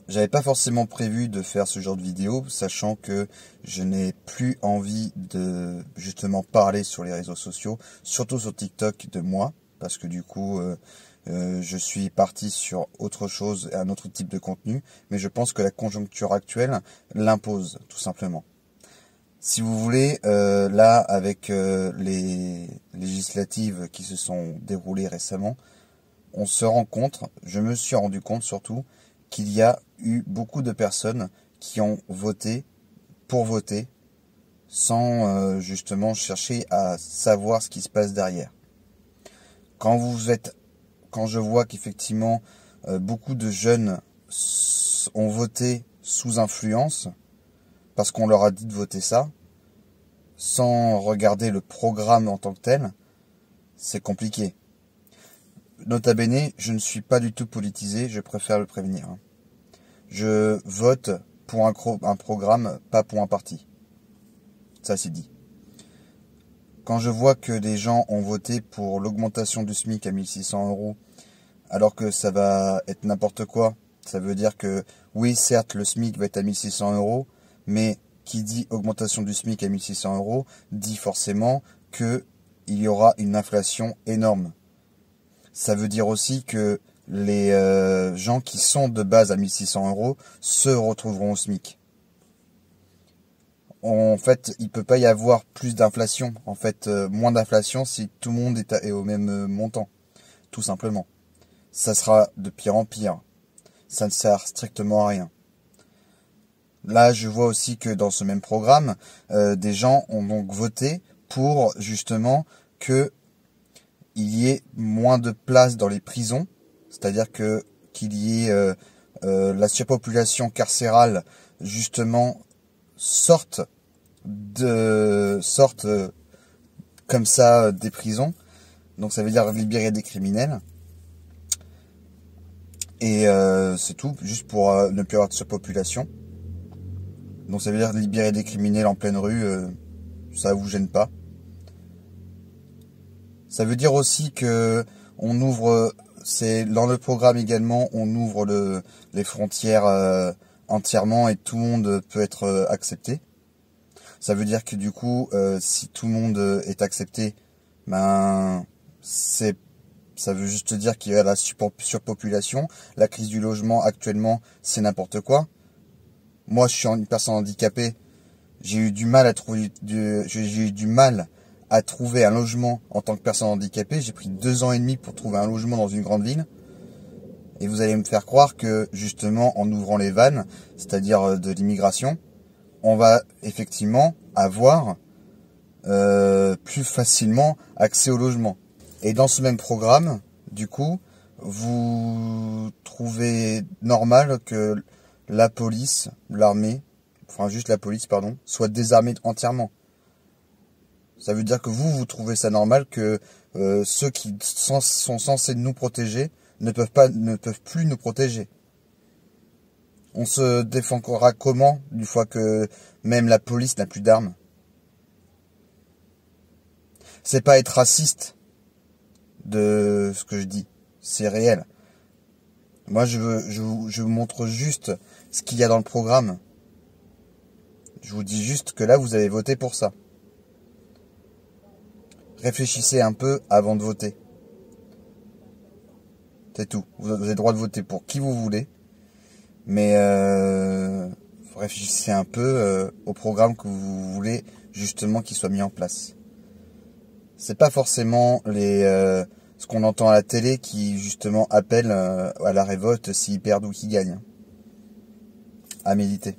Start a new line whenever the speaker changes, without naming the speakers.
J'avais pas forcément prévu de faire ce genre de vidéo, sachant que je n'ai plus envie de justement parler sur les réseaux sociaux, surtout sur TikTok de moi, parce que du coup je suis parti sur autre chose, un autre type de contenu, mais je pense que la conjoncture actuelle l'impose tout simplement. Si vous voulez, là avec les législatives qui se sont déroulées récemment, je me suis rendu compte surtout qu'il y a eu beaucoup de personnes qui ont voté pour voter sans justement chercher à savoir ce qui se passe derrière. Quand je vois qu'effectivement beaucoup de jeunes ont voté sous influence parce qu'on leur a dit de voter ça, sans regarder le programme en tant que tel, c'est compliqué. Nota bene, je ne suis pas du tout politisé, je préfère le prévenir. Je vote pour un programme, pas pour un parti. Ça c'est dit. Quand je vois que des gens ont voté pour l'augmentation du SMIC à 1600 €, alors que ça va être n'importe quoi, ça veut dire que, oui, certes, le SMIC va être à 1600 €, mais qui dit augmentation du SMIC à 1600 € dit forcément qu'il y aura une inflation énorme. Ça veut dire aussi que les gens qui sont de base à 1600 € se retrouveront au SMIC. En fait, il peut pas y avoir plus d'inflation. En fait, moins d'inflation si tout le monde est au même montant. Tout simplement. Ça sera de pire en pire. Ça ne sert strictement à rien. Là, je vois aussi que dans ce même programme, des gens ont donc voté pour justement qu'il y ait moins de place dans les prisons, c'est-à-dire qu'il y ait la surpopulation carcérale justement sorte comme ça des prisons. Donc ça veut dire libérer des criminels. Et c'est tout, juste pour ne plus avoir de surpopulation. Donc ça veut dire libérer des criminels en pleine rue, ça vous gêne pas. Ça veut dire aussi que on ouvre, c'est dans le programme également, on ouvre les frontières entièrement et tout le monde peut être accepté. Ça veut dire que du coup, si tout le monde est accepté, ben ça veut juste dire qu'il y a la surpopulation. La crise du logement actuellement, c'est n'importe quoi. Moi, je suis une personne handicapée. J'ai eu du mal à trouver un logement en tant que personne handicapée. J'ai pris 2 ans et demi pour trouver un logement dans une grande ville. Et vous allez me faire croire que, justement, en ouvrant les vannes, c'est-à-dire de l'immigration, on va effectivement avoir plus facilement accès au logement. Et dans ce même programme, du coup, vous trouvez normal que la police, l'armée, enfin juste la police, pardon, soit désarmée entièrement. Ça veut dire que vous trouvez ça normal que ceux qui sont censés nous protéger ne peuvent plus nous protéger. On se défendra comment une fois que même la police n'a plus d'armes? C'est pas être raciste de ce que je dis, c'est réel. Moi, je vous montre juste ce qu'il y a dans le programme. Je vous dis juste que là, vous avez voté pour ça. Réfléchissez un peu avant de voter. C'est tout. Vous avez le droit de voter pour qui vous voulez. Mais réfléchissez un peu au programme que vous voulez justement qu'il soit mis en place. C'est pas forcément ce qu'on entend à la télé qui justement appelle à la révolte s'ils perdent ou qu'ils gagnent. À méditer.